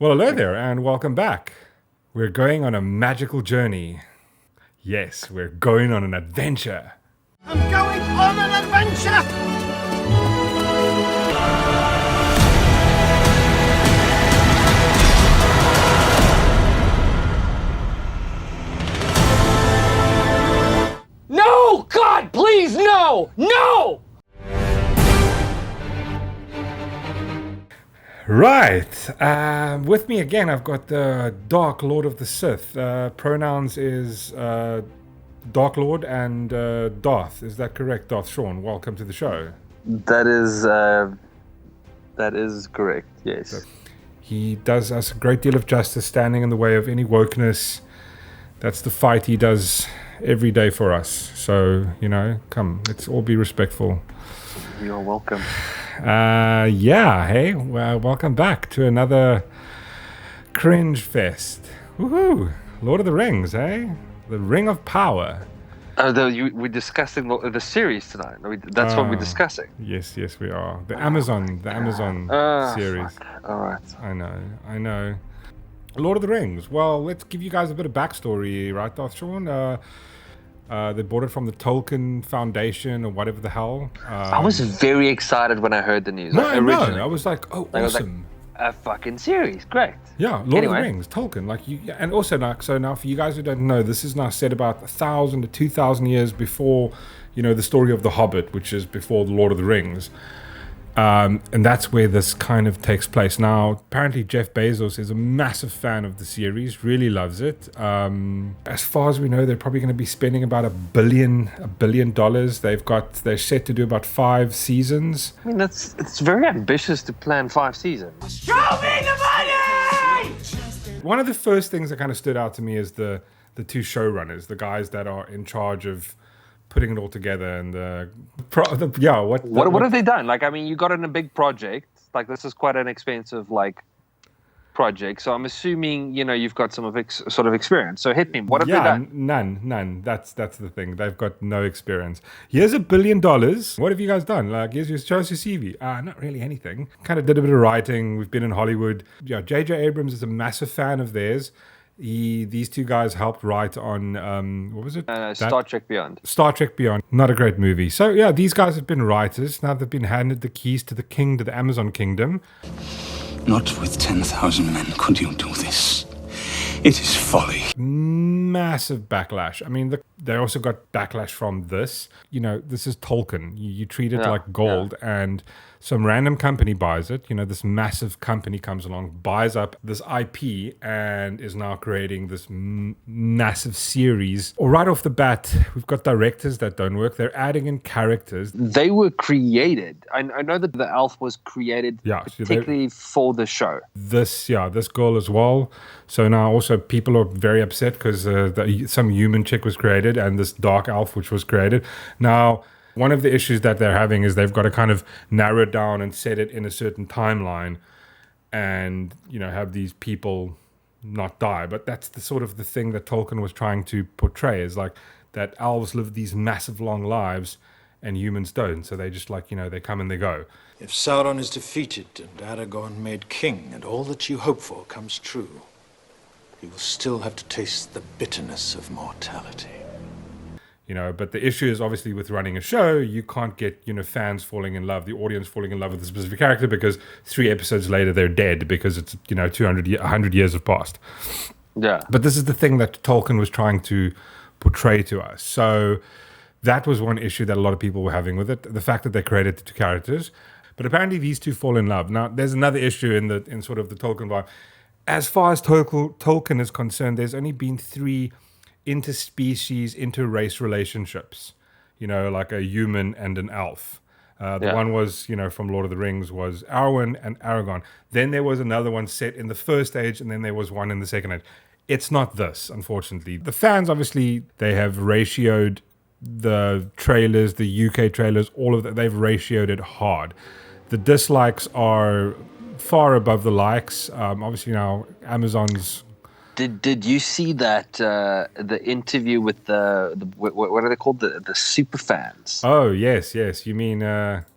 Well, hello there, and welcome back. We're going on a magical journey. Yes, we're going on an adventure. I'm going on an adventure! No! God, please, no! No! Right. With me again, I've got the Dark Lord of the Sith. Pronouns is Dark Lord and Darth. Is that correct, Darth Sean? Welcome to the show. That is correct. Yes. He does us a great deal of justice, standing in the way of any wokeness. That's the fight he does every day for us. So, come, let's all be respectful. You're welcome. Hey, well, welcome back to another cringe fest. Woohoo! Lord of the Rings, eh? The Ring of Power. We're discussing the series tonight. That's what we're discussing. Yes, we are. The Amazon series. Fuck. All right. I know. Lord of the Rings. Well, let's give you guys a bit of backstory, right, Darth Sean? They bought it from the Tolkien Foundation or whatever the hell. I was very excited when I heard the news. I was like, oh, awesome. A fucking series, great. Yeah, Lord of the Rings, Tolkien. And also now for you guys who don't know, this is now set about 1,000 to 2,000 years before, the story of The Hobbit, which is before the Lord of the Rings. And that's where this kind of takes place. Now, apparently Jeff Bezos is a massive fan of the series, really loves it. As far as we know, they're probably going to be spending about $1 billion. They're set to do about 5 seasons. I mean, it's very ambitious to plan 5 seasons. Show me the money! One of the first things that kind of stood out to me is the 2 showrunners, the guys that are in charge of putting it all together, and what have they done? You got in a big project. This is quite an expensive project. So I'm assuming you've got some sort of experience. So hit me. What have they done? None. That's the thing. They've got no experience. Here's $1 billion. What have you guys done? Show us your CV. Not really anything. Kind of did a bit of writing. We've been in Hollywood. Yeah, J.J. Abrams is a massive fan of theirs. These 2 guys helped write on, what was it? Star Trek Beyond. Star Trek Beyond. Not a great movie. So, yeah, these guys have been writers. Now they've been handed the keys to the Amazon Kingdom. Not with 10,000 men could you do this. It is folly. Massive backlash. I mean, they also got backlash from this. This is Tolkien. You treat it like gold, and some random company buys it. This massive company comes along, buys up this IP, and is now creating this massive series. Or right off the bat, we've got directors that don't work. They're adding in characters. They were created. I know that the elf was created particularly for the show. This girl as well. So now also people are very upset because some human chick was created and this dark elf which was created. Now, one of the issues that they're having is they've got to kind of narrow it down and set it in a certain timeline and, have these people not die. But that's the sort of the thing that Tolkien was trying to portray, is that elves live these massive long lives and humans don't. So they just they come and they go. If Sauron is defeated and Aragorn made king and all that you hope for comes true, you will still have to taste the bitterness of mortality. But the issue is obviously with running a show, you can't get, fans falling in love, the audience falling in love with a specific character because 3 episodes later they're dead because it's, 100 years have passed. Yeah. But this is the thing that Tolkien was trying to portray to us. So that was one issue that a lot of people were having with it, the fact that they created the 2 characters. But apparently these 2 fall in love. Now, there's another issue in sort of the Tolkien vibe. As far as Tolkien is concerned, there's only been 3 interspecies, interrace relationships, like a human and an elf. The one was, from Lord of the Rings was Arwen and Aragorn. Then there was another one set in the first age, and then there was one in the second age. It's not this, unfortunately. The fans, obviously, they have ratioed the trailers, the UK trailers, all of that. They've ratioed it hard. The dislikes are far above the likes. Obviously now Amazon's. Did you see that the interview with the what are they called, the super fans? Oh yes. You mean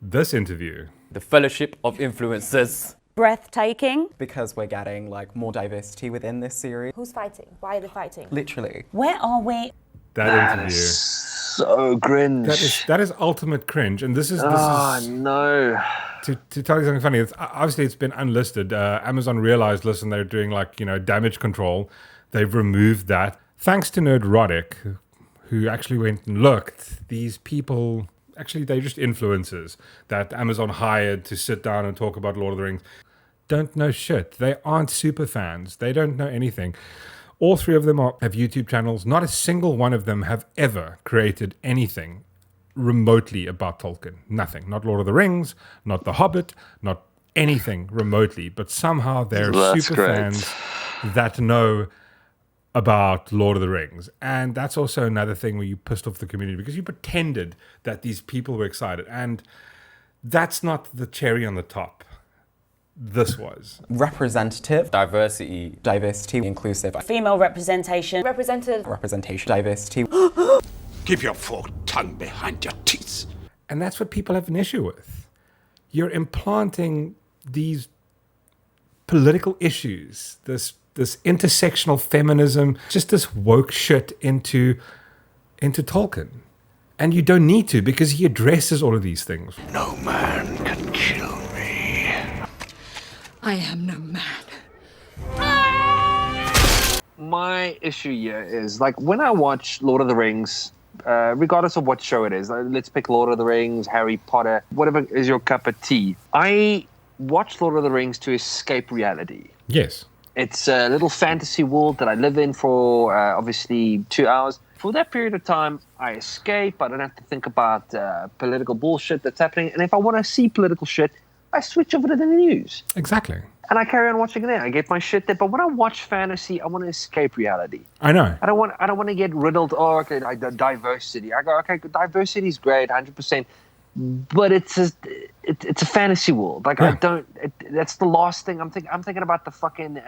this interview? The Fellowship of Influencers. Breathtaking. Because we're getting like more diversity within this series. Who's fighting? Why are they fighting? Literally. Where are we? That interview. So cringe. That is ultimate cringe, and this is no. To tell you something funny. Obviously it's been unlisted. Amazon realized, listen, they're doing like damage control. They've removed that. Thanks to Nerdrotic, who actually went and looked. These people, actually, they're just influencers that Amazon hired to sit down and talk about Lord of the Rings. Don't know shit. They aren't super fans. They don't know anything. All three of them have YouTube channels. Not a single one of them have ever created anything remotely about Tolkien. Nothing. Not Lord of the Rings, not The Hobbit, not anything remotely. But somehow they're super fans that know about Lord of the Rings. And that's also another thing where you pissed off the community because you pretended that these people were excited. And that's not the cherry on the top. This was representative, diversity, inclusive, Female representation. representation, diversity. Keep your forked tongue behind your teeth. And that's what people have an issue with. You're implanting these political issues, this intersectional feminism, just this woke shit into Tolkien. And you don't need to, because he addresses all of these things. No man can kill me. I am no man. My issue here is, like, when I watch Lord of the Rings, regardless of what show it is, let's pick Lord of the Rings, Harry Potter, whatever is your cup of tea. I watch Lord of the Rings to escape reality. Yes. It's a little fantasy world that I live in for, obviously, 2 hours. For that period of time, I escape. I don't have to think about political bullshit that's happening. And if I want to see political shit, I switch over to the news. Exactly. And I carry on watching it there. I get my shit there. But when I watch fantasy, I want to escape reality. I know. I don't want to get riddled. Oh, okay, diversity. I go, okay, diversity is great, 100%. But it's a fantasy world. Like, Yeah. That's the last thing I'm thinking. I'm thinking about the fucking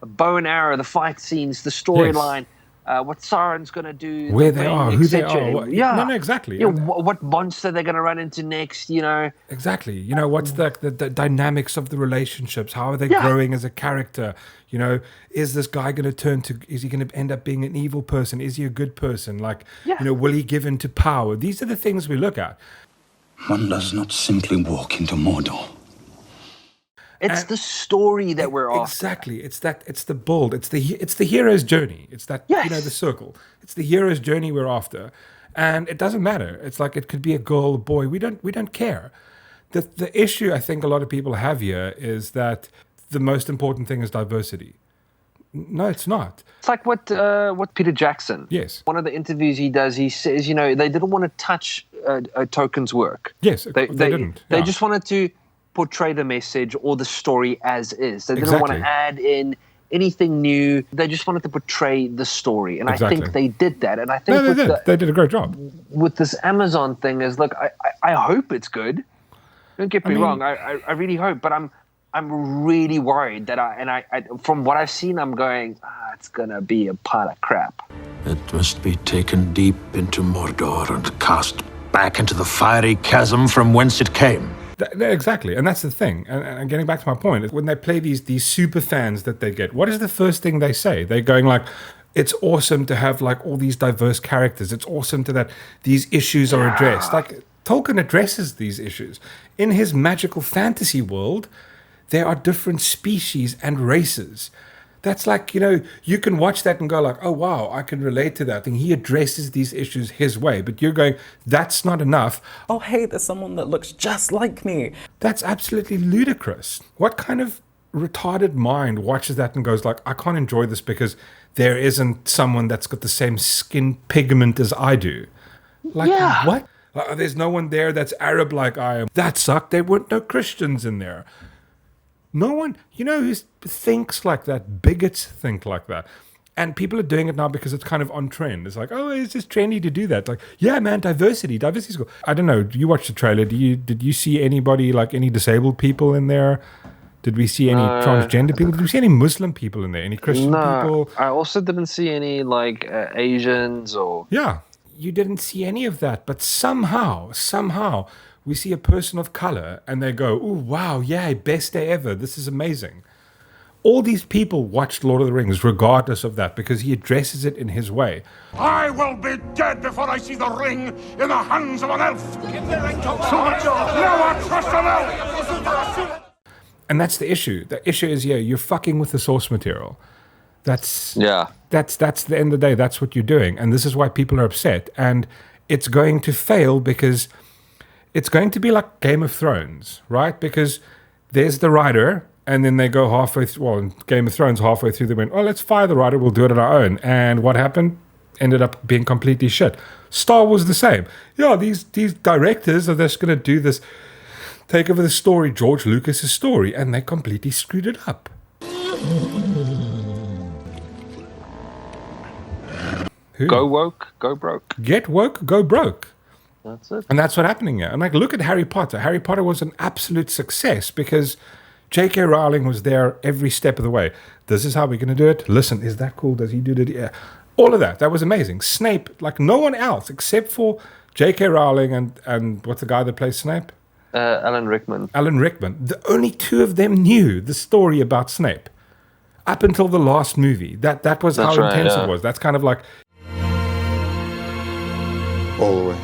bow and arrow, the fight scenes, the storyline. What Sauron's going to do, where they are, who they are. No, exactly. Yeah, what monster they're going to run into next, Exactly. What's the dynamics of the relationships? How are they growing as a character? Is this guy going to is he going to end up being an evil person? Is he a good person? Will he give in to power? These are the things we look at. One does not simply walk into Mordor. It's the story that we're after. Exactly. It's the build. It's the hero's journey. It's that, the circle. It's the hero's journey we're after. And it doesn't matter. It's like it could be a girl, a boy. We don't care. The issue I think a lot of people have here is that the most important thing is diversity. No, it's not. It's like what Peter Jackson. Yes. One of the interviews he does, he says, they didn't want to touch Tolkien's work. Yes, they didn't. They just wanted to portray the message or the story as is. They didn't want to add in anything new. They just wanted to portray the story. And I think they did that. And I think they did a great job. With this Amazon thing is, look, I hope it's good. Don't get me wrong. I really hope, but I'm really worried that I from what I've seen, I'm going, it's going to be a pile of crap. It must be taken deep into Mordor and cast back into the fiery chasm from whence it came. Exactly, and that's the thing. And getting back to my point, when they play these super fans that they get, what is the first thing they say? They're going like, it's awesome to have like all these diverse characters. It's awesome that these issues are addressed. Like Tolkien addresses these issues. In his magical fantasy world, there are different species and races. That's like, you can watch that and go like, oh, wow, I can relate to that. And he addresses these issues his way. But you're going, that's not enough. Oh, hey, there's someone that looks just like me. That's absolutely ludicrous. What kind of retarded mind watches that and goes like, I can't enjoy this because there isn't someone that's got the same skin pigment as I do? Like, what? There's no one there that's Arab like I am. That sucked. There weren't no Christians in there. No one, who thinks like that, bigots think like that. And people are doing it now because it's kind of on trend. It's like, oh, it's just trendy to do that. Like, yeah, man, diversity's cool. I don't know. You watched the trailer. Did you see anybody, like any disabled people in there? Did we see any transgender people? Did we see any Muslim people in there? Any Christian people? I also didn't see any like Asians or... Yeah, you didn't see any of that. But somehow, we see a person of color and they go, oh, wow, yeah, best day ever. This is amazing. All these people watched Lord of the Rings regardless of that because he addresses it in his way. I will be dead before I see the ring in the hands of an elf. Give the ring to no one trusts an elf. And that's the issue. The issue is, yeah, you're fucking with the source material. That's the end of the day. That's what you're doing. And this is why people are upset. And it's going to fail because it's going to be like Game of Thrones, right? Because there's the writer, and then they go halfway through. Well, in Game of Thrones, halfway through, they went, oh, let's fire the writer. We'll do it on our own. And what happened? Ended up being completely shit. Star Wars the same. Yeah, these directors are just going to do this, take over the story, George Lucas's story, and they completely screwed it up. Who? Go woke, go broke. Get woke, go broke. That's it. And that's what's happening here. And like, look at Harry Potter. Harry Potter was an absolute success because J.K. Rowling was there every step of the way. This is how we're going to do it. Listen, is that cool? Does he do that? Yeah. All of that. That was amazing. Snape, like no one else except for J.K. Rowling and what's the guy that plays Snape? Alan Rickman. Alan Rickman. The only two of them knew the story about Snape up until the last movie. That was how intense it was. That's kind of like... Always.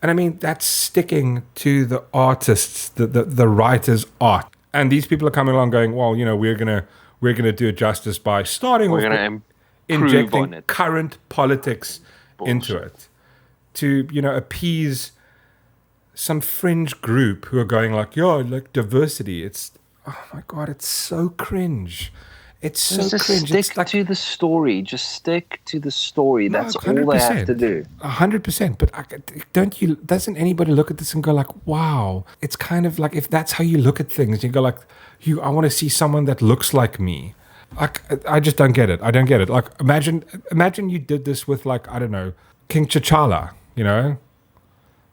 And I mean, that's sticking to the artists, the writer's art. And these people are coming along going, well, you know, we're gonna do it justice by starting with injecting current politics into it to, you know, appease some fringe group who are going like, yeah, like diversity. It's, oh my God, it's so cringe. It's so just cringe. Stick it's like, to the story. Just stick to the story. That's all they have to do. 100%. But doesn't anybody look at this and go like, wow? It's kind of like, if that's how you look at things, you go like, I want to see someone that looks like me. Like, I just don't get it. I don't get it. Like, imagine you did this with like, I don't know, King T'Challa, you know?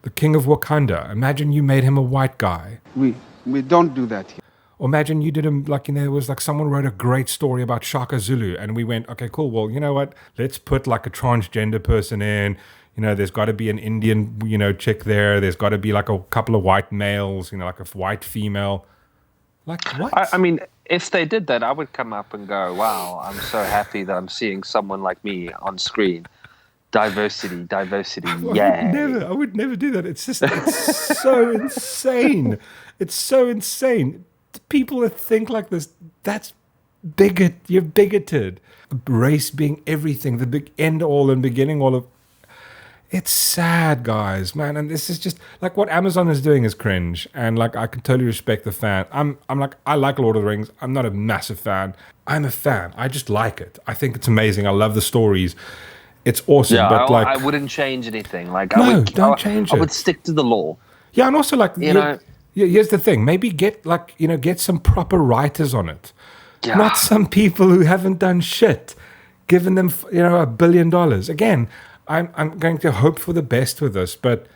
The king of Wakanda. Imagine you made him a white guy. We don't do that here. Or imagine you did him like, you know, it was like someone wrote a great story about Shaka Zulu and we went, okay, cool. Well, you know what? Let's put like a transgender person in. You know, there's got to be an Indian, you know, chick there. There's got to be like a couple of white males, you know, like a white female. Like what? I mean, if they did that, I would come up and go, wow, I'm so happy that I'm seeing someone like me on screen. Diversity, yeah. I would never do that. It's so insane. It's so insane. People that think like this, that's you're bigoted. Race being everything, the big end all and beginning all of. It's sad, guys, man. And this is just like what Amazon is doing is cringe. And like, I can totally respect the fan. I'm like, I like Lord of the Rings. I'm not a massive fan. I'm a fan. I just like it. I think it's amazing. I love the stories. It's awesome. Yeah, but like, I wouldn't change anything. Like, don't change it. I would stick to the law. Yeah, and also like, you know. Here's the thing. Maybe get some proper writers on it. Yeah. Not some people who haven't done shit. Giving them, you know, $1 billion. Again, I'm going to hope for the best with this, but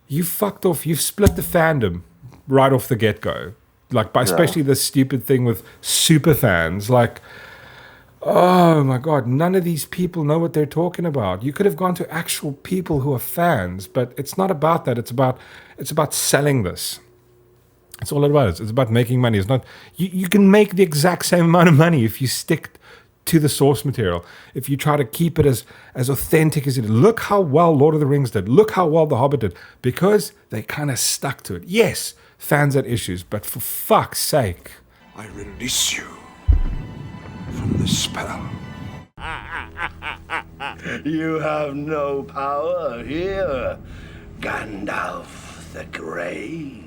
you fucked off. You've split the fandom right off the get-go. Like, especially this stupid thing with super fans. Like, oh my God, none of these people know what they're talking about. You could have gone to actual people who are fans, but it's not about that. It's about selling this. That's all it was. It's about making money. It's not. You can make the exact same amount of money if you stick to the source material. If you try to keep it as authentic as it is. Look how well Lord of the Rings did. Look how well The Hobbit did. Because they kind of stuck to it. Yes, fans had issues, but for fuck's sake. I release you from the spell. You have no power here, Gandalf the Grey.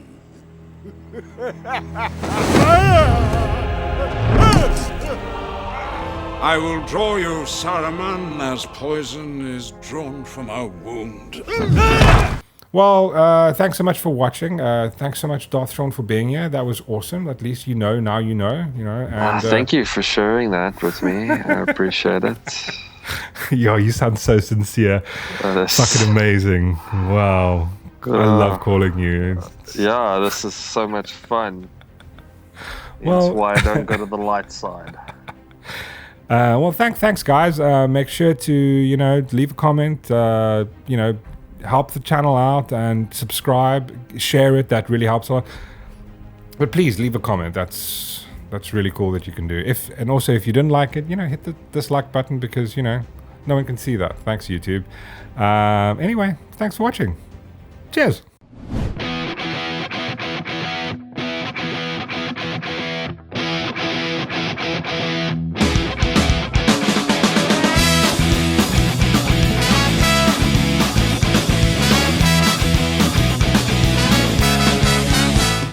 I will draw you, Saruman, as poison is drawn from a wound. Well, thanks so much for watching. Thanks so much, Darth Sean, for being here. That was awesome. At least you know, now you know. And, thank you for sharing that with me. I appreciate it. Yo, you sound so sincere. Fucking amazing. Wow. I love calling you. Yeah, this is so much fun. Well, that's why I don't go to the light side. Well, thanks, guys. Make sure to, leave a comment, help the channel out and subscribe, share it. That really helps a lot. But please leave a comment. That's really cool that you can do. And also if you didn't like it, hit the dislike button, because no one can see that. Thanks, YouTube. Anyway, thanks for watching. Cheers.